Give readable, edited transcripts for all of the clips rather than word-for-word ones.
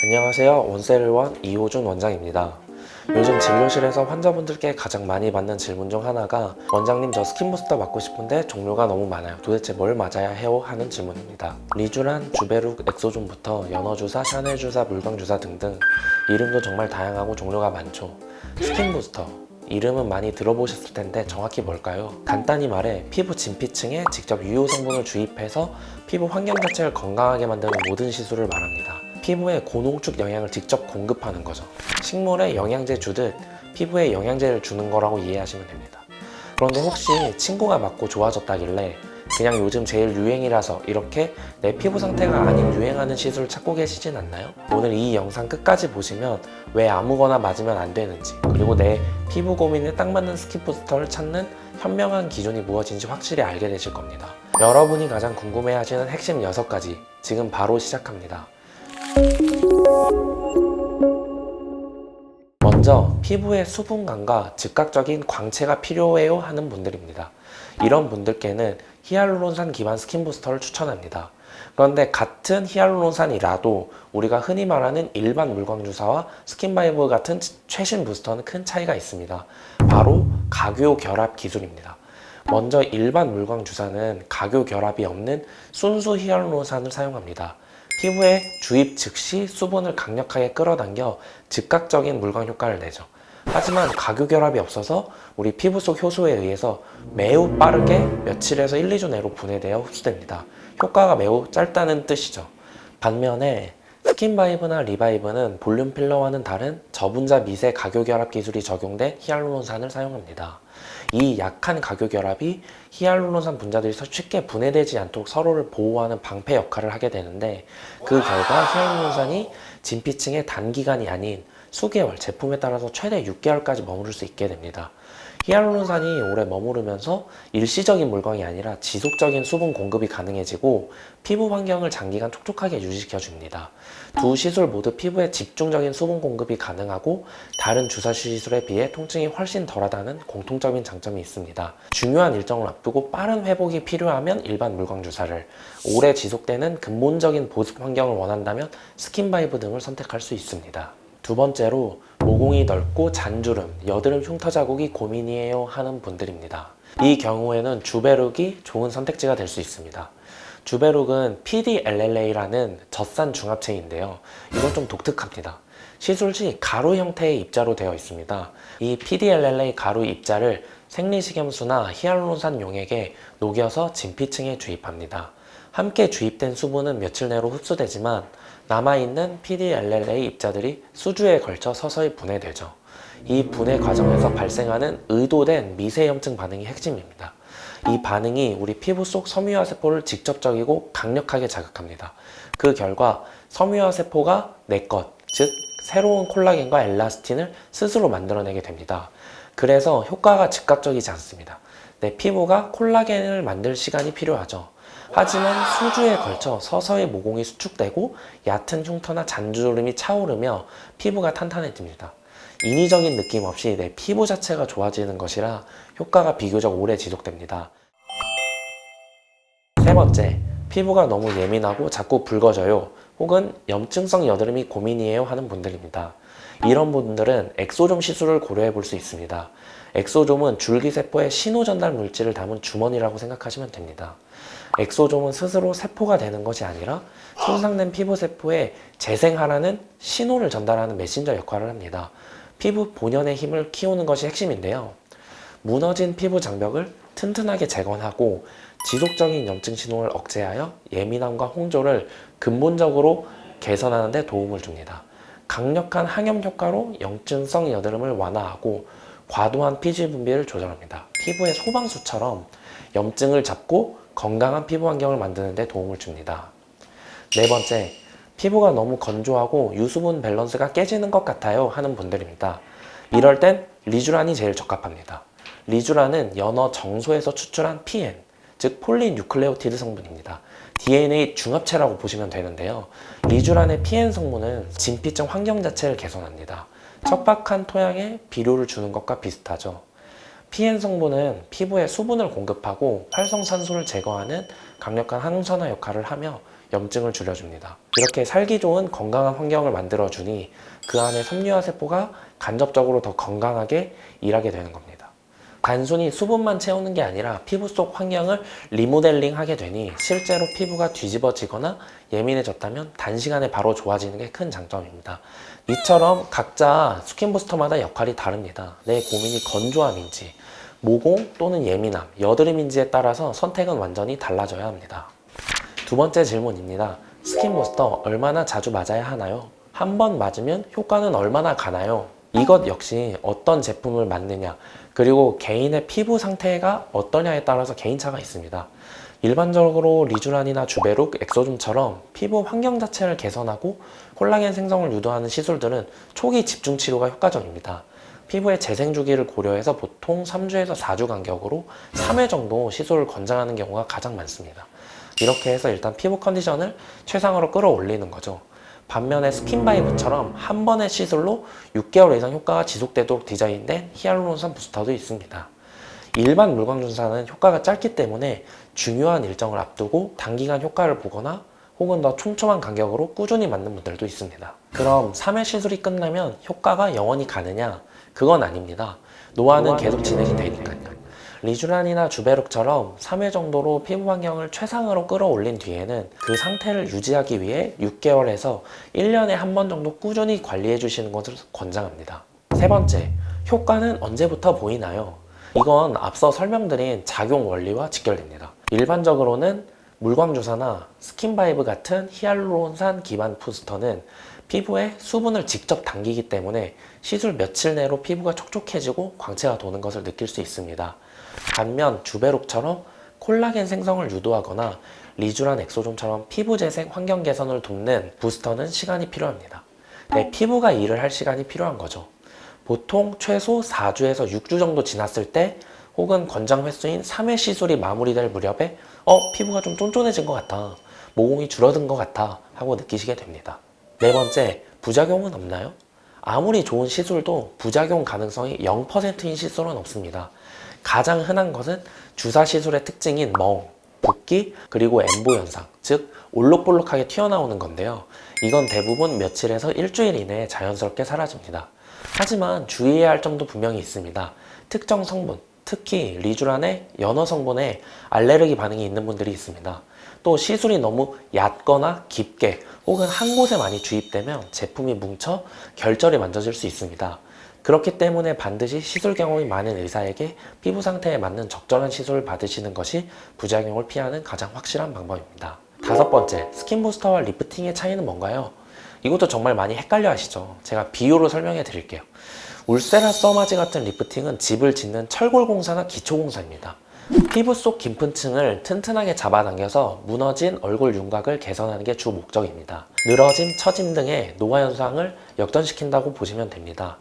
안녕하세요. 원셀원 이호준 원장입니다. 요즘 진료실에서 환자분들께 가장 많이 받는 질문 중 하나가 원장님 저 스킨부스터 맞고 싶은데 종류가 너무 많아요. 도대체 뭘 맞아야 해요? 하는 질문입니다. 리쥬란, 주베룩, 엑소존부터 연어주사, 샤넬주사, 물광주사 등등 이름도 정말 다양하고 종류가 많죠. 스킨부스터 이름은 많이 들어보셨을 텐데 정확히 뭘까요? 간단히 말해 피부 진피층에 직접 유효 성분을 주입해서 피부 환경 자체를 건강하게 만드는 모든 시술을 말합니다. 피부에 고농축 영양을 직접 공급하는 거죠. 식물에 영양제 주듯 피부에 영양제를 주는 거라고 이해하시면 됩니다. 그런데 혹시 친구가 맞고 좋아졌다길래 그냥 요즘 제일 유행이라서 이렇게 내 피부 상태가 아닌 유행하는 시술을 찾고 계시진 않나요? 오늘 이 영상 끝까지 보시면 왜 아무거나 맞으면 안 되는지, 그리고 내 피부 고민에 딱 맞는 스킨부스터를 찾는 현명한 기준이 무엇인지 확실히 알게 되실 겁니다. 여러분이 가장 궁금해하시는 핵심 6가지 지금 바로 시작합니다. 먼저 피부의 수분감과 즉각적인 광채가 필요해요 하는 분들입니다. 이런 분들께는 히알루론산 기반 스킨부스터를 추천합니다. 그런데 같은 히알루론산이라도 우리가 흔히 말하는 일반 물광주사와 스킨바이브 같은 최신 부스터는 큰 차이가 있습니다. 바로 각요 결합 기술입니다. 먼저 일반 물광주사는 각요 결합이 없는 순수 히알루론산을 사용합니다. 피부에 주입 즉시 수분을 강력하게 끌어당겨 즉각적인 물광 효과를 내죠. 하지만 각요 결합이 없어서 우리 피부 속 효소에 의해서 매우 빠르게 며칠에서 1, 2주 내로 분해되어 흡수됩니다. 효과가 매우 짧다는 뜻이죠. 반면에 스킨바이브나 리바이브는 볼륨 필러와는 다른 저분자 미세 각요 결합 기술이 적용된 히알루론산을 사용합니다. 이 약한 각요 결합이 히알루론산 분자들이 쉽게 분해되지 않도록 서로를 보호하는 방패 역할을 하게 되는데, 그 결과 히알루론산이 진피층에 단기간이 아닌 수개월, 제품에 따라서 최대 6개월까지 머무를 수 있게 됩니다. 히알루론산이 오래 머무르면서 일시적인 물광이 아니라 지속적인 수분 공급이 가능해지고 피부 환경을 장기간 촉촉하게 유지시켜줍니다. 두 시술 모두 피부에 집중적인 수분 공급이 가능하고 다른 주사 시술에 비해 통증이 훨씬 덜하다는 공통적인 장점이 있습니다. 중요한 일정을 앞두고 빠른 회복이 필요하면 일반 물광 주사를, 오래 지속되는 근본적인 보습 환경을 원한다면 스킨바이브 등을 선택할 수 있습니다. 두 번째로 모공이 넓고 잔주름, 여드름 흉터 자국이 고민이에요 하는 분들입니다. 이 경우에는 주베룩이 좋은 선택지가 될 수 있습니다. 주베룩은 PDLLA라는 젖산 중합체인데요. 이건 좀 독특합니다. 시술 시 가루 형태의 입자로 되어 있습니다. 이 PDLLA 가루 입자를 생리식염수나 히알루론산 용액에 녹여서 진피층에 주입합니다. 함께 주입된 수분은 며칠 내로 흡수되지만 남아있는 PDLLA 입자들이 수주에 걸쳐 서서히 분해되죠. 이 분해 과정에서 발생하는 의도된 미세염증 반응이 핵심입니다. 이 반응이 우리 피부 속 섬유화 세포를 직접적이고 강력하게 자극합니다. 그 결과 섬유화 세포가 내 것, 즉 새로운 콜라겐과 엘라스틴을 스스로 만들어내게 됩니다. 그래서 효과가 즉각적이지 않습니다. 내 피부가 콜라겐을 만들 시간이 필요하죠. 하지만 수주에 걸쳐 서서히 모공이 수축되고 얕은 흉터나 잔주름이 차오르며 피부가 탄탄해집니다. 인위적인 느낌 없이 내 피부 자체가 좋아지는 것이라 효과가 비교적 오래 지속됩니다. 세 번째, 피부가 너무 예민하고 자꾸 붉어져요 혹은 염증성 여드름이 고민이에요 하는 분들입니다. 이런 분들은 엑소좀 시술을 고려해 볼 수 있습니다. 엑소좀은 줄기세포의 신호 전달 물질을 담은 주머니라고 생각하시면 됩니다. 엑소좀은 스스로 세포가 되는 것이 아니라 손상된 피부세포에 재생하라는 신호를 전달하는 메신저 역할을 합니다. 피부 본연의 힘을 키우는 것이 핵심인데요. 무너진 피부 장벽을 튼튼하게 재건하고 지속적인 염증 신호를 억제하여 예민함과 홍조를 근본적으로 개선하는 데 도움을 줍니다. 강력한 항염 효과로 염증성 여드름을 완화하고 과도한 피지 분비를 조절합니다. 피부의 소방수처럼 염증을 잡고 건강한 피부 환경을 만드는 데 도움을 줍니다. 네 번째, 피부가 너무 건조하고 유수분 밸런스가 깨지는 것 같아요 하는 분들입니다. 이럴 땐 리쥬란이 제일 적합합니다. 리쥬란은 연어 정소에서 추출한 PN, 즉 폴리뉴클레오티드 성분입니다. DNA 중합체라고 보시면 되는데요. 리쥬란의 PN 성분은 진피층 환경 자체를 개선합니다. 척박한 토양에 비료를 주는 것과 비슷하죠. PN 성분은 피부에 수분을 공급하고 활성산소를 제거하는 강력한 항산화 역할을 하며 염증을 줄여줍니다. 이렇게 살기 좋은 건강한 환경을 만들어주니 그 안에 섬유화 세포가 간접적으로 더 건강하게 일하게 되는 겁니다. 단순히 수분만 채우는 게 아니라 피부 속 환경을 리모델링 하게 되니 실제로 피부가 뒤집어지거나 예민해졌다면 단시간에 바로 좋아지는 게 큰 장점입니다. 이처럼 각자 스킨부스터마다 역할이 다릅니다. 내 고민이 건조함인지, 모공 또는 예민함, 여드름인지에 따라서 선택은 완전히 달라져야 합니다. 두 번째 질문입니다. 스킨부스터 얼마나 자주 맞아야 하나요? 한 번 맞으면 효과는 얼마나 가나요? 이것 역시 어떤 제품을 맞느냐, 그리고 개인의 피부 상태가 어떠냐에 따라서 개인차가 있습니다. 일반적으로 리쥬란이나 주베룩, 엑소즘처럼 피부 환경 자체를 개선하고 콜라겐 생성을 유도하는 시술들은 초기 집중 치료가 효과적입니다. 피부의 재생 주기를 고려해서 보통 3주에서 4주 간격으로 3회 정도 시술을 권장하는 경우가 가장 많습니다. 이렇게 해서 일단 피부 컨디션을 최상으로 끌어올리는 거죠. 반면에 스킨바이브처럼 한 번의 시술로 6개월 이상 효과가 지속되도록 디자인된 히알루론산 부스터도 있습니다. 일반 물광준사는 효과가 짧기 때문에 중요한 일정을 앞두고 단기간 효과를 보거나 혹은 더 촘촘한 간격으로 꾸준히 맞는 분들도 있습니다. 그럼 3회 시술이 끝나면 효과가 영원히 가느냐? 그건 아닙니다. 노화는 계속 진행이 되니까요. 리쥬란이나 주베룩처럼 3회 정도로 피부 환경을 최상으로 끌어올린 뒤에는 그 상태를 유지하기 위해 6개월에서 1년에 한 번 정도 꾸준히 관리해 주시는 것을 권장합니다. 세 번째, 효과는 언제부터 보이나요? 이건 앞서 설명드린 작용 원리와 직결됩니다. 일반적으로는 물광주사나 스킨바이브 같은 히알루론산 기반 부스터는 피부에 수분을 직접 당기기 때문에 시술 며칠 내로 피부가 촉촉해지고 광채가 도는 것을 느낄 수 있습니다. 반면 주베룩처럼 콜라겐 생성을 유도하거나 리쥬란 엑소좀처럼 피부 재생 환경 개선을 돕는 부스터는 시간이 필요합니다. 내 피부가 일을 할 시간이 필요한 거죠. 보통 최소 4주에서 6주 정도 지났을 때 혹은 권장 횟수인 3회 시술이 마무리될 무렵에 피부가 좀 쫀쫀해진 것 같아, 모공이 줄어든 것 같아 하고 느끼시게 됩니다. 네 번째, 부작용은 없나요? 아무리 좋은 시술도 부작용 가능성이 0%인 시술은 없습니다. 가장 흔한 것은 주사 시술의 특징인 멍, 붓기, 그리고 엠보 현상, 즉 올록볼록하게 튀어나오는 건데요. 이건 대부분 며칠에서 일주일 이내에 자연스럽게 사라집니다. 하지만 주의해야 할 점도 분명히 있습니다. 특정 성분, 특히 리쥬란의 연어 성분에 알레르기 반응이 있는 분들이 있습니다. 또 시술이 너무 얕거나 깊게 혹은 한 곳에 많이 주입되면 제품이 뭉쳐 결절이 만져질 수 있습니다. 그렇기 때문에 반드시 시술 경험이 많은 의사에게 피부 상태에 맞는 적절한 시술을 받으시는 것이 부작용을 피하는 가장 확실한 방법입니다. 다섯 번째, 스킨부스터와 리프팅의 차이는 뭔가요? 이것도 정말 많이 헷갈려 하시죠. 제가 비유로 설명해 드릴게요. 울세라 써마지 같은 리프팅은 집을 짓는 철골공사나 기초공사입니다. 피부 속 깊은 층을 튼튼하게 잡아당겨서 무너진 얼굴 윤곽을 개선하는 게 주 목적입니다. 늘어짐, 처짐 등의 노화 현상을 역전시킨다고 보시면 됩니다.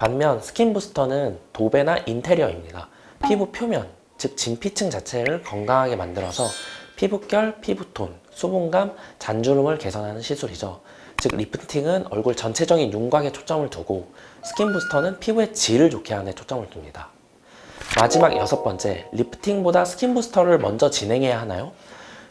반면 스킨부스터는 도배나 인테리어입니다. 피부 표면, 즉 진피층 자체를 건강하게 만들어서 피부결, 피부톤, 수분감, 잔주름을 개선하는 시술이죠. 즉 리프팅은 얼굴 전체적인 윤곽에 초점을 두고 스킨부스터는 피부의 질을 좋게 하는 데 초점을 둡니다. 마지막 여섯 번째, 리프팅보다 스킨부스터를 먼저 진행해야 하나요?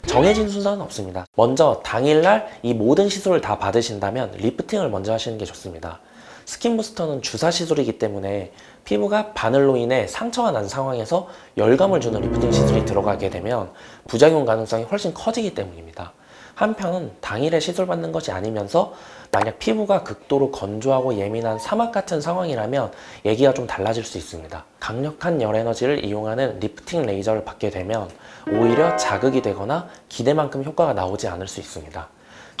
정해진 순서는 없습니다. 먼저 당일날 이 모든 시술을 다 받으신다면 리프팅을 먼저 하시는 게 좋습니다. 스킨부스터는 주사 시술이기 때문에 피부가 바늘로 인해 상처가 난 상황에서 열감을 주는 리프팅 시술이 들어가게 되면 부작용 가능성이 훨씬 커지기 때문입니다. 한편 당일에 시술 받는 것이 아니면서 만약 피부가 극도로 건조하고 예민한 사막 같은 상황이라면 얘기가 좀 달라질 수 있습니다. 강력한 열 에너지를 이용하는 리프팅 레이저를 받게 되면 오히려 자극이 되거나 기대만큼 효과가 나오지 않을 수 있습니다.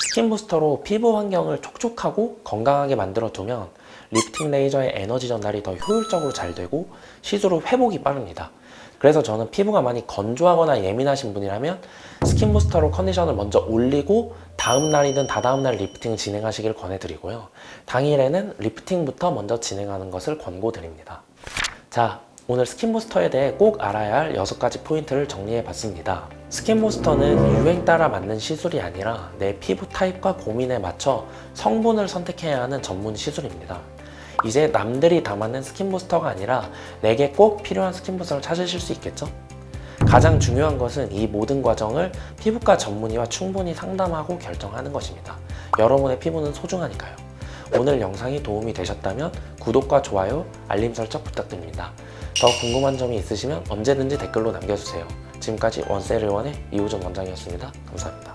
스킨부스터로 피부 환경을 촉촉하고 건강하게 만들어 두면 리프팅 레이저의 에너지 전달이 더 효율적으로 잘 되고 시술 후 회복이 빠릅니다. 그래서 저는 피부가 많이 건조하거나 예민하신 분이라면 스킨부스터로 컨디션을 먼저 올리고 다음 날이든 다다음 날 리프팅 진행하시길 권해드리고요. 당일에는 리프팅부터 먼저 진행하는 것을 권고드립니다. 자, 오늘 스킨부스터에 대해 꼭 알아야 할 6가지 포인트를 정리해봤습니다. 스킨부스터는 유행 따라 맞는 시술이 아니라 내 피부 타입과 고민에 맞춰 성분을 선택해야 하는 전문 시술입니다. 이제 남들이 다 맞는 스킨부스터가 아니라 내게 꼭 필요한 스킨부스터를 찾으실 수 있겠죠? 가장 중요한 것은 이 모든 과정을 피부과 전문의와 충분히 상담하고 결정하는 것입니다. 여러분의 피부는 소중하니까요. 오늘 영상이 도움이 되셨다면 구독과 좋아요, 알림 설정 부탁드립니다. 더 궁금한 점이 있으시면 언제든지 댓글로 남겨주세요. 지금까지 원세일원의 이호준 원장이었습니다. 감사합니다.